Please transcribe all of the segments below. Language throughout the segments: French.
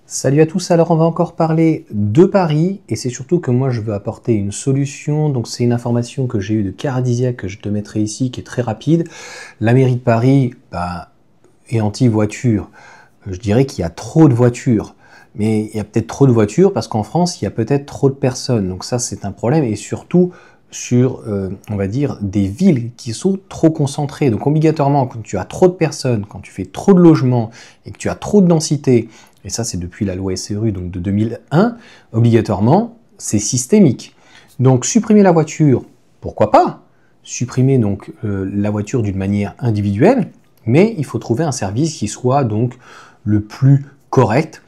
Salut à tous, alors on va encore parler de Paris et c'est surtout que moi je veux apporter une solution, donc c'est une information que j'ai eue de Caradisia que je te mettrai ici qui est très rapide. La mairie de Paris est anti-voiture, je dirais qu'il y a trop de voitures, mais il y a peut-être trop de voitures parce qu'en France il y a peut-être trop de personnes, donc ça c'est un problème et surtout sur, on va dire, des villes qui sont trop concentrées. Donc obligatoirement, quand tu as trop de personnes, quand tu fais trop de logements et que tu as trop de densité, et ça c'est depuis la loi SRU donc de 2001, obligatoirement, c'est systémique. Donc supprimer la voiture, pourquoi pas? Supprimer donc la voiture d'une manière individuelle, mais il faut trouver un service qui soit donc le plus correct.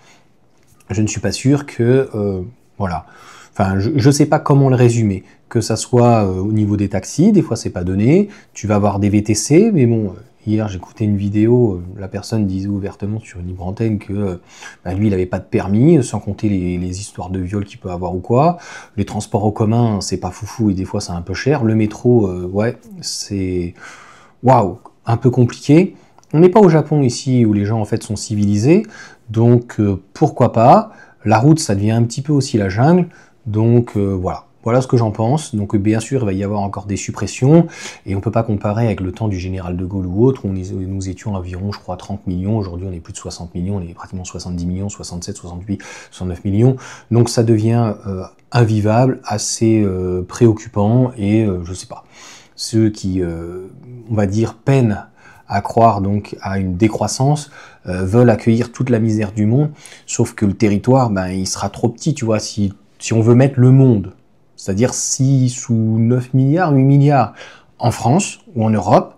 Je ne suis pas sûr que, voilà, enfin je ne sais pas comment le résumer, que ça soit au niveau des taxis, des fois c'est pas donné, tu vas avoir des VTC, mais bon, hier j'écoutais une vidéo, la personne disait ouvertement sur une libre antenne que lui il n'avait pas de permis, sans compter les histoires de viol qu'il peut avoir ou quoi, les transports en commun c'est pas foufou et des fois c'est un peu cher, le métro, ouais, c'est waouh, un peu compliqué. On n'est pas au Japon ici où les gens en fait sont civilisés, donc pourquoi pas. La route ça devient un petit peu aussi la jungle, donc voilà. Voilà ce que j'en pense. Donc bien sûr, il va y avoir encore des suppressions, et on ne peut pas comparer avec le temps du général de Gaulle ou autre, où nous étions environ, je crois, 30 millions. Aujourd'hui, on est plus de 60 millions, on est pratiquement 70 millions, 67, 68, 69 millions. Donc ça devient invivable, assez préoccupant, et je sais pas. Ceux qui, on va dire, peinent à croire donc à une décroissance, veulent accueillir toute la misère du monde, sauf que le territoire, il sera trop petit, tu vois, si on veut mettre le monde, c'est-à-dire 6 ou 9 milliards, 8 milliards en France ou en Europe,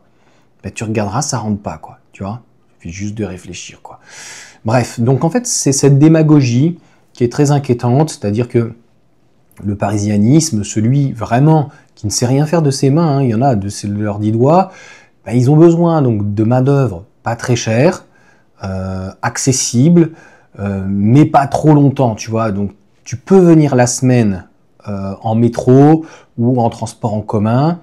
tu regarderas, ça rentre pas, quoi, tu vois. Il suffit juste de réfléchir, quoi. Bref, donc en fait, c'est cette démagogie qui est très inquiétante, c'est-à-dire que le parisianisme, celui vraiment qui ne sait rien faire de ses mains, il y en a de leurs 10 doigts, ils ont besoin donc de main-d'œuvre pas très chère, accessible, mais pas trop longtemps, tu vois. Donc tu peux venir la semaine en métro ou en transport en commun,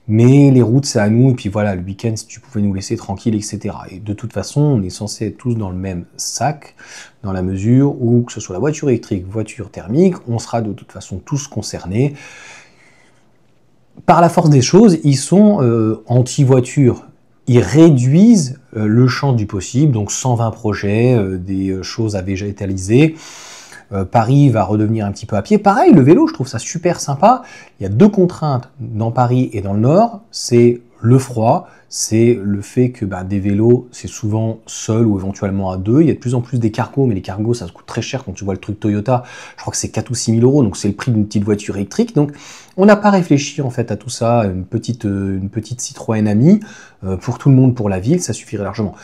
mais les routes c'est à nous, et puis voilà, le week-end si tu pouvais nous laisser tranquille, etc. Et de toute façon, on est censé être tous dans le même sac, dans la mesure où, que ce soit la voiture électrique, voiture thermique, on sera de toute façon tous concernés. Par la force des choses, ils sont anti-voiture. Ils réduisent le champ du possible, donc 120 projets, des choses à végétaliser. Paris va redevenir un petit peu à pied. Pareil, le vélo, je trouve ça super sympa. Il y a deux contraintes dans Paris et dans le Nord, c'est le froid, c'est le fait que des vélos, c'est souvent seul ou éventuellement à deux. Il y a de plus en plus des cargos, mais les cargos, ça coûte très cher quand tu vois le truc Toyota. Je crois que c'est 4 ou 6 000 euros, donc c'est le prix d'une petite voiture électrique. Donc on n'a pas réfléchi en fait à tout ça. Une petite Citroën Ami, pour tout le monde, pour la ville, ça suffirait largement.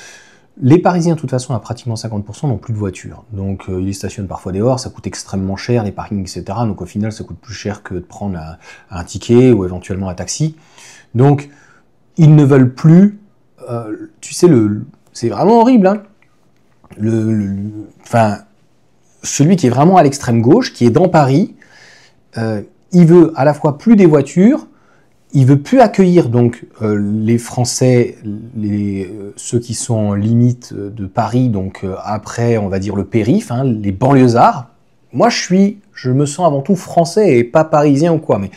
Les Parisiens, de toute façon, à pratiquement 50% n'ont plus de voiture. Donc ils les stationnent parfois dehors, ça coûte extrêmement cher, les parkings, etc. Donc au final, ça coûte plus cher que de prendre un ticket ou éventuellement un taxi. Donc ils ne veulent plus, tu sais, c'est vraiment horrible, hein. Celui qui est vraiment à l'extrême gauche, qui est dans Paris, il veut à la fois plus des voitures, il veut plus accueillir donc les Français, ceux qui sont en limite de Paris, donc après on va dire le périph', les banlieusards. Moi je me sens avant tout français et pas parisien ou quoi, mais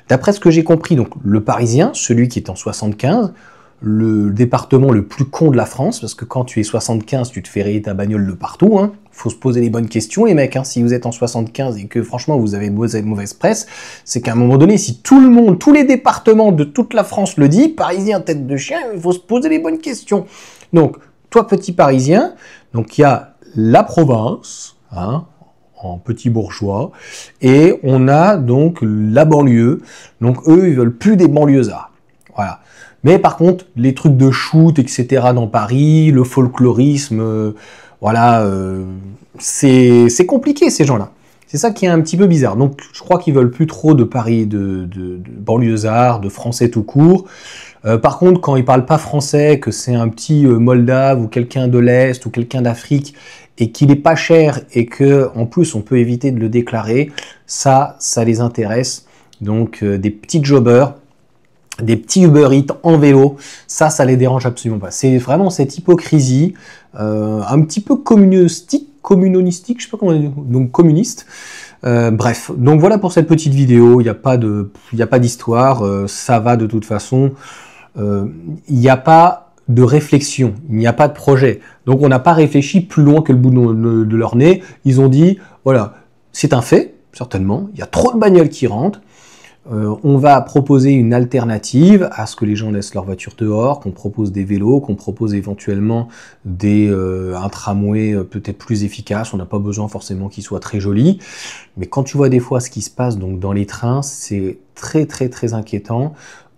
d'après ce que j'ai compris, donc le Parisien, celui qui est en 75, le département le plus con de la France, parce que quand tu es 75, tu te fais rayer ta bagnole de partout, hein. Faut se poser les bonnes questions, les mecs, hein. Si vous êtes en 75 et que franchement vous avez mauvaise presse, c'est qu'à un moment donné, si tout le monde, tous les départements de toute la France le dit, Parisien tête de chien, il faut se poser les bonnes questions. Donc, toi petit Parisien, donc il y a la province, en petit bourgeois, et on a donc la banlieue, donc eux ils veulent plus des banlieusards, voilà. Mais par contre, les trucs de shoot, etc. dans Paris, le folklorisme, c'est compliqué ces gens-là. C'est ça qui est un petit peu bizarre. Donc je crois qu'ils veulent plus trop de Paris, de banlieusards, de français tout court. Par contre, quand ils parlent pas français, que c'est un petit Moldave ou quelqu'un de l'Est ou quelqu'un d'Afrique, et qu'il est pas cher et que en plus on peut éviter de le déclarer, ça les intéresse. Donc des petits jobbers. des petits Uber Eats en vélo, ça les dérange absolument pas. C'est vraiment cette hypocrisie, un petit peu communistique, je sais pas comment on dit, donc communiste. Bref, donc voilà pour cette petite vidéo, il n'y a pas d'histoire, ça va de toute façon, il n'y a pas de réflexion, il n'y a pas de projet. Donc on n'a pas réfléchi plus loin que le bout de leur nez, ils ont dit, voilà, c'est un fait, certainement, il y a trop de bagnoles qui rentrent, on va proposer une alternative à ce que les gens laissent leur voiture dehors, qu'on propose des vélos, qu'on propose éventuellement un tramway peut-être plus efficace. On n'a pas besoin forcément qu'il soit très joli. Mais quand tu vois des fois ce qui se passe donc dans les trains, c'est très très très inquiétant.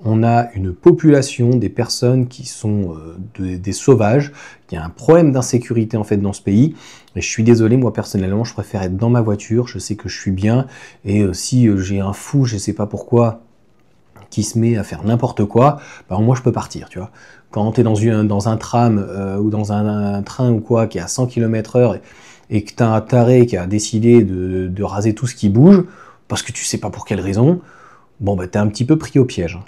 On a une population, des personnes qui sont des sauvages. Il y a un problème d'insécurité en fait dans ce pays. Et je suis désolé, moi personnellement, je préfère être dans ma voiture. Je sais que je suis bien. Et si j'ai un fou, je sais pas pourquoi, qui se met à faire n'importe quoi, bah, moi je peux partir, tu vois. Quand tu es dans un tram ou dans un train ou quoi qui est à 100 km/h et que tu as un taré qui a décidé de raser tout ce qui bouge, parce que tu sais pas pour quelle raison, bon bah t'es un petit peu pris au piège.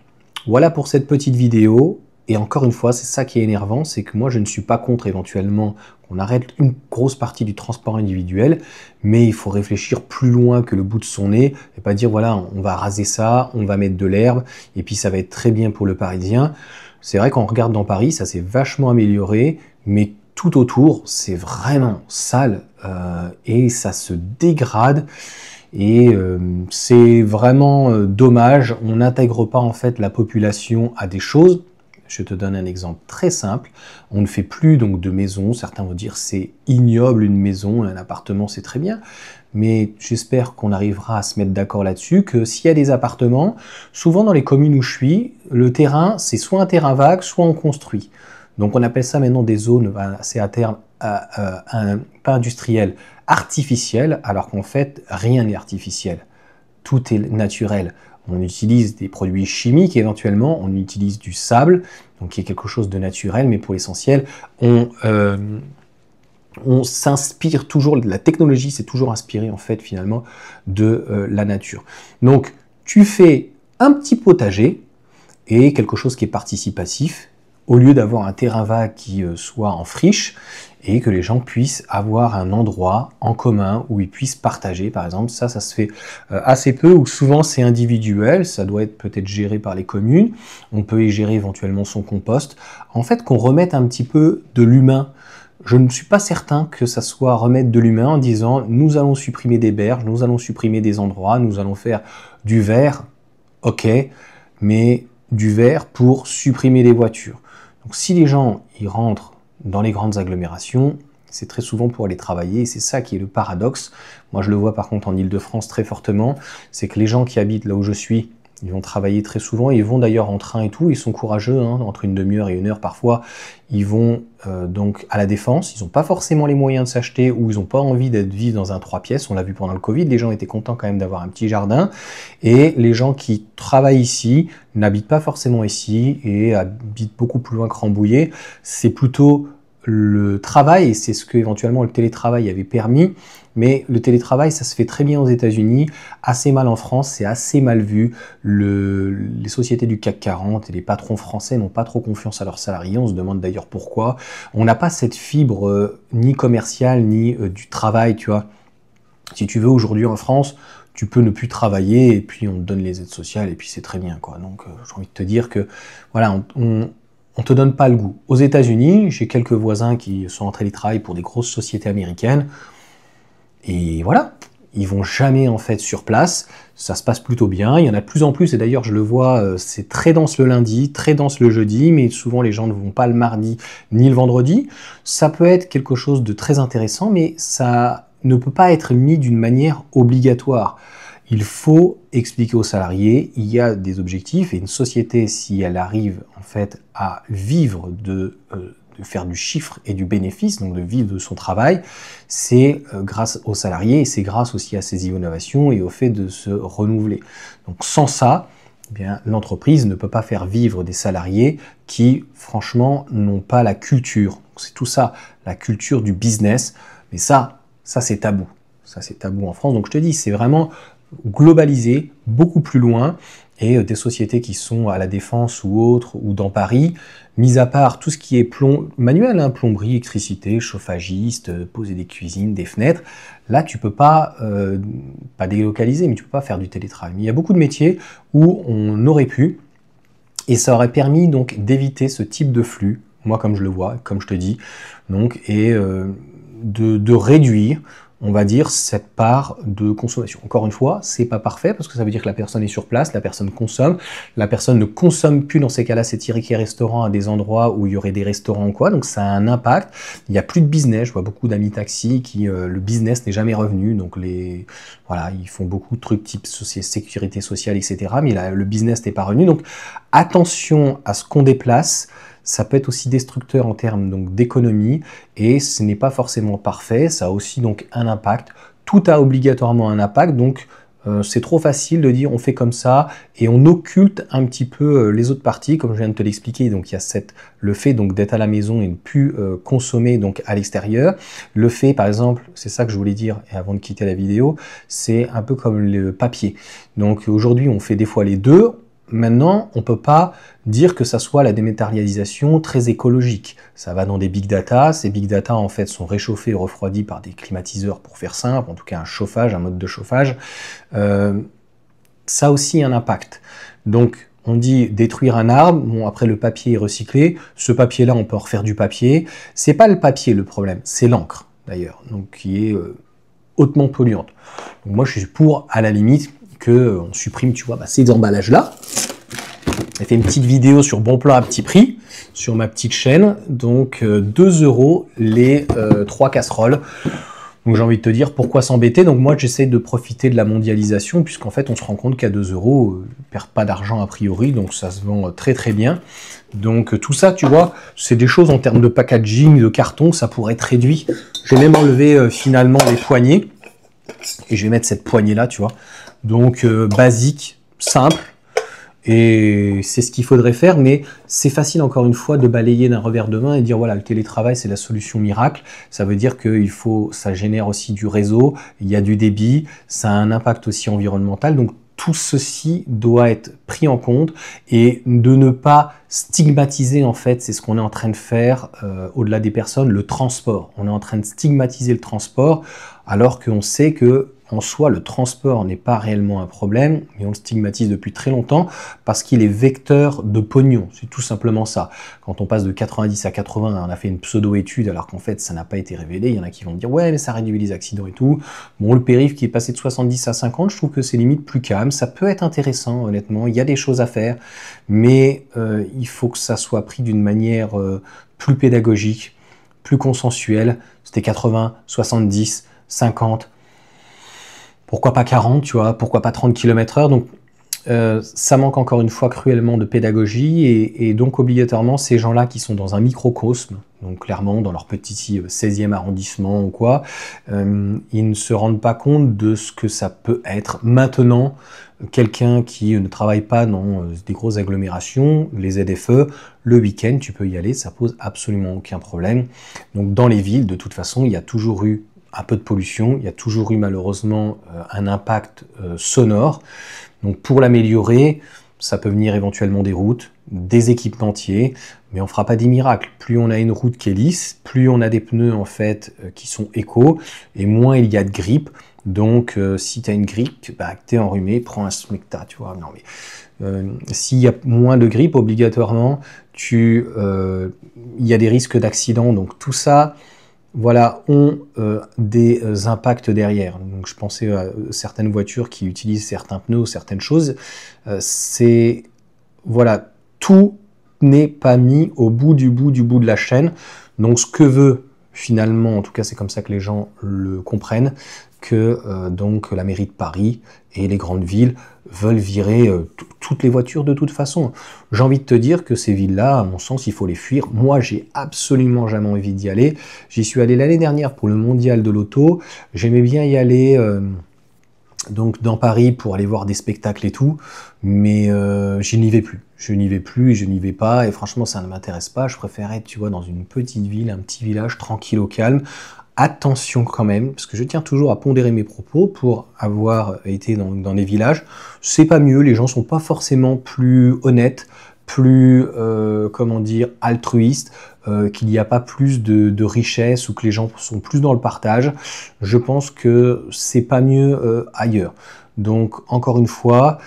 Voilà pour cette petite vidéo, et encore une fois, c'est ça qui est énervant, c'est que moi je ne suis pas contre éventuellement qu'on arrête une grosse partie du transport individuel, mais il faut réfléchir plus loin que le bout de son nez, et pas dire voilà, on va raser ça, on va mettre de l'herbe, et puis ça va être très bien pour le Parisien. C'est vrai qu'on regarde dans Paris, ça s'est vachement amélioré, mais tout autour, c'est vraiment sale, et ça se dégrade. Et c'est vraiment dommage, on n'intègre pas en fait la population à des choses. Je te donne un exemple très simple, on ne fait plus donc de maisons, certains vont dire c'est ignoble une maison, un appartement c'est très bien, mais j'espère qu'on arrivera à se mettre d'accord là-dessus, que s'il y a des appartements, souvent dans les communes où je suis, le terrain c'est soit un terrain vague, soit on construit. Donc on appelle ça maintenant des zones, c'est à terme pas industrielles, artificielles, alors qu'en fait rien n'est artificiel, tout est naturel. On utilise des produits chimiques éventuellement, on utilise du sable, donc qui est quelque chose de naturel, mais pour l'essentiel, on s'inspire toujours, la technologie s'est toujours inspirée en fait finalement de la nature. Donc tu fais un petit potager et quelque chose qui est participatif, au lieu d'avoir un terrain vague qui soit en friche, et que les gens puissent avoir un endroit en commun où ils puissent partager, par exemple. Ça se fait assez peu, ou souvent c'est individuel, ça doit être peut-être géré par les communes, on peut y gérer éventuellement son compost. En fait, qu'on remette un petit peu de l'humain. Je ne suis pas certain que ça soit remettre de l'humain en disant nous allons supprimer des berges, nous allons supprimer des endroits, nous allons faire du vert, ok, mais du vert pour supprimer les voitures. Donc si les gens y rentrent dans les grandes agglomérations, c'est très souvent pour aller travailler, et c'est ça qui est le paradoxe. Moi je le vois par contre en Ile-de-France très fortement, c'est que les gens qui habitent là où je suis, ils vont travailler très souvent, ils vont d'ailleurs en train et tout, ils sont courageux, hein, entre une demi-heure et une heure parfois, ils vont donc à la Défense, ils n'ont pas forcément les moyens de s'acheter, ou ils n'ont pas envie d'être vivre dans un 3 pièces, on l'a vu pendant le Covid, les gens étaient contents quand même d'avoir un petit jardin, et les gens qui travaillent ici n'habitent pas forcément ici, et habitent beaucoup plus loin que Rambouillet, c'est plutôt le travail, et c'est ce que éventuellement le télétravail avait permis, mais le télétravail, ça se fait très bien aux États-Unis, assez mal en France, c'est assez mal vu. Les sociétés du CAC 40 et les patrons français n'ont pas trop confiance à leurs salariés, on se demande d'ailleurs pourquoi. On n'a pas cette fibre ni commerciale, ni du travail, tu vois. Si tu veux, aujourd'hui en France, tu peux ne plus travailler, et puis on te donne les aides sociales, et puis c'est très bien, quoi. Donc j'ai envie de te dire que, voilà, on te donne pas le goût. Aux États-Unis, j'ai quelques voisins qui sont en télétravail pour des grosses sociétés américaines, et voilà, ils vont jamais en fait sur place, ça se passe plutôt bien, il y en a de plus en plus, et d'ailleurs je le vois, c'est très dense le lundi, très dense le jeudi, mais souvent les gens ne vont pas le mardi ni le vendredi. Ça peut être quelque chose de très intéressant, mais ça ne peut pas être mis d'une manière obligatoire. Il faut expliquer aux salariés, il y a des objectifs, et une société, si elle arrive en fait à vivre de faire du chiffre et du bénéfice, donc de vivre de son travail, c'est grâce aux salariés, et c'est grâce aussi à ces innovations et au fait de se renouveler. Donc sans ça, eh bien, l'entreprise ne peut pas faire vivre des salariés qui, franchement, n'ont pas la culture. C'est tout ça, la culture du business. Mais ça c'est tabou. Ça, c'est tabou en France. Donc je te dis, c'est vraiment globalisé, beaucoup plus loin. et des sociétés qui sont à la Défense ou autres, ou dans Paris, mis à part tout ce qui est manuel, hein, plomberie, électricité, chauffagiste, poser des cuisines, des fenêtres, là tu peux pas délocaliser, mais tu peux pas faire du télétravail. Mais il y a beaucoup de métiers où on aurait pu, et ça aurait permis donc d'éviter ce type de flux, moi comme je le vois, comme je te dis, donc, et de réduire, on va dire, cette part de consommation. Encore une fois, c'est pas parfait parce que ça veut dire que la personne est sur place, la personne consomme, la personne ne consomme plus dans ces cas-là ces tickets restaurants à des endroits où il y aurait des restaurants ou quoi, donc ça a un impact. Il n'y a plus de business, je vois beaucoup d'amis taxis qui, le business n'est jamais revenu, donc voilà, ils font beaucoup de trucs type sécurité sociale, etc., mais le business n'est pas revenu, donc attention à ce qu'on déplace. Ça peut être aussi destructeur en termes donc d'économie et ce n'est pas forcément parfait. Ça a aussi donc un impact. Tout a obligatoirement un impact, donc c'est trop facile de dire on fait comme ça et on occulte un petit peu les autres parties, comme je viens de te l'expliquer. Donc il y a le fait donc d'être à la maison et ne plus consommer donc à l'extérieur. Le fait, par exemple, c'est ça que je voulais dire et avant de quitter la vidéo, c'est un peu comme le papier. Donc aujourd'hui on fait des fois les deux. Maintenant, on ne peut pas dire que ça soit la dématérialisation très écologique. Ça va dans des big data. Ces big data, en fait, sont réchauffés et refroidis par des climatiseurs, pour faire simple, en tout cas un chauffage, un mode de chauffage. Ça a aussi un impact. Donc, on dit détruire un arbre. Bon, après, le papier est recyclé. Ce papier-là, on peut en refaire du papier. C'est pas le papier le problème, c'est l'encre, d'ailleurs, donc qui est hautement polluante. Donc, moi, je suis pour, à la limite, qu'on supprime, tu vois, ces emballages-là. J'ai fait une petite vidéo sur Bon Plan à petit prix, sur ma petite chaîne. Donc, 2 € les 3 casseroles. Donc, j'ai envie de te dire, pourquoi s'embêter? Donc, moi, j'essaie de profiter de la mondialisation, puisqu'en fait, on se rend compte qu'à 2 €, on ne perd pas d'argent a priori, donc ça se vend très très bien. Donc, tout ça, tu vois, c'est des choses en termes de packaging, de carton, ça pourrait être réduit. J'ai même enlevé finalement les poignées, et je vais mettre cette poignée-là, tu vois. Donc, basique, simple, et c'est ce qu'il faudrait faire, mais c'est facile encore une fois de balayer d'un revers de main et dire voilà, le télétravail c'est la solution miracle. Ça veut dire que ça génère aussi du réseau, il y a du débit, ça a un impact aussi environnemental, donc tout ceci doit être pris en compte et de ne pas stigmatiser, en fait, c'est ce qu'on est en train de faire au-delà des personnes, le transport. On est en train de stigmatiser le transport alors qu'on sait que en soi, le transport n'est pas réellement un problème, mais on le stigmatise depuis très longtemps parce qu'il est vecteur de pognon. C'est tout simplement ça. Quand on passe de 90 à 80, on a fait une pseudo-étude alors qu'en fait, ça n'a pas été révélé. Il y en a qui vont dire « Ouais, mais ça réduit les accidents et tout. » Bon, le périph' qui est passé de 70 à 50, je trouve que c'est limite plus calme. Ça peut être intéressant, honnêtement. Il y a des choses à faire, mais il faut que ça soit pris d'une manière plus pédagogique, plus consensuelle. C'était 80, 70, 50... Pourquoi pas 40, tu vois, pourquoi pas 30 km/h. Donc, ça manque encore une fois cruellement de pédagogie et donc obligatoirement, ces gens-là qui sont dans un microcosme, donc clairement dans leur petit 16e arrondissement ou quoi, ils ne se rendent pas compte de ce que ça peut être. Maintenant, quelqu'un qui ne travaille pas dans des grosses agglomérations, les ZFE, le week-end, tu peux y aller, ça pose absolument aucun problème. Donc, dans les villes, de toute façon, il y a toujours eu un peu de pollution, il y a toujours eu malheureusement un impact sonore. Donc pour l'améliorer, ça peut venir éventuellement des routes, des équipementiers, mais on ne fera pas des miracles. Plus on a une route qui est lisse, plus on a des pneus en fait qui sont éco, et moins il y a de grippe. Donc si tu as une grippe, que tu es enrhumé, prends un Smecta, tu vois. Non mais s'il y a moins de grippe, obligatoirement, il y a des risques d'accident. Donc tout ça, voilà, ont des impacts derrière. Donc je pensais à certaines voitures qui utilisent certains pneus ou certaines choses. Voilà, tout n'est pas mis au bout de la chaîne. Donc ce que veut finalement, en tout cas c'est comme ça que les gens le comprennent, que donc la mairie de Paris et les grandes villes veulent virer toutes les voitures de toute façon. J'ai envie de te dire que ces villes-là, à mon sens, il faut les fuir. Moi, j'ai absolument jamais envie d'y aller. J'y suis allé l'année dernière pour le mondial de l'auto. J'aimais bien y aller donc dans Paris pour aller voir des spectacles et tout, mais je n'y vais plus. Je n'y vais plus et je n'y vais pas. Et franchement, ça ne m'intéresse pas. Je préfère être, tu vois, dans une petite ville, un petit village tranquille au calme, attention quand même, parce que je tiens toujours à pondérer mes propos pour avoir été dans les villages. C'est pas mieux, les gens sont pas forcément plus honnêtes, plus, comment dire, altruistes, qu'il n'y a pas plus de richesse ou que les gens sont plus dans le partage. Je pense que c'est pas mieux ailleurs. Donc, encore une fois,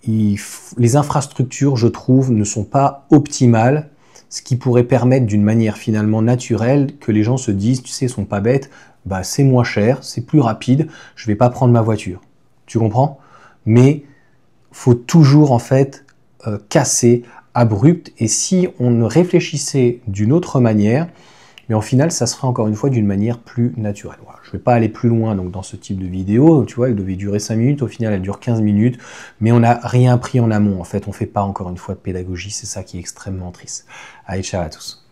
les infrastructures, je trouve, ne sont pas optimales, ce qui pourrait permettre d'une manière finalement naturelle que les gens se disent, tu sais, ils sont pas bêtes, bah c'est moins cher, c'est plus rapide, je vais pas prendre ma voiture. Tu comprends? Mais faut toujours en fait casser, abrupt, et si on réfléchissait d'une autre manière, mais en final, ça serait encore une fois d'une manière plus naturelle. Voilà. Je ne vais pas aller plus loin donc, dans ce type de vidéo. Tu vois, elle devait durer 5 minutes. Au final, elle dure 15 minutes. Mais on n'a rien pris en amont. En fait, on ne fait pas encore une fois de pédagogie. C'est ça qui est extrêmement triste. Allez, ciao à tous.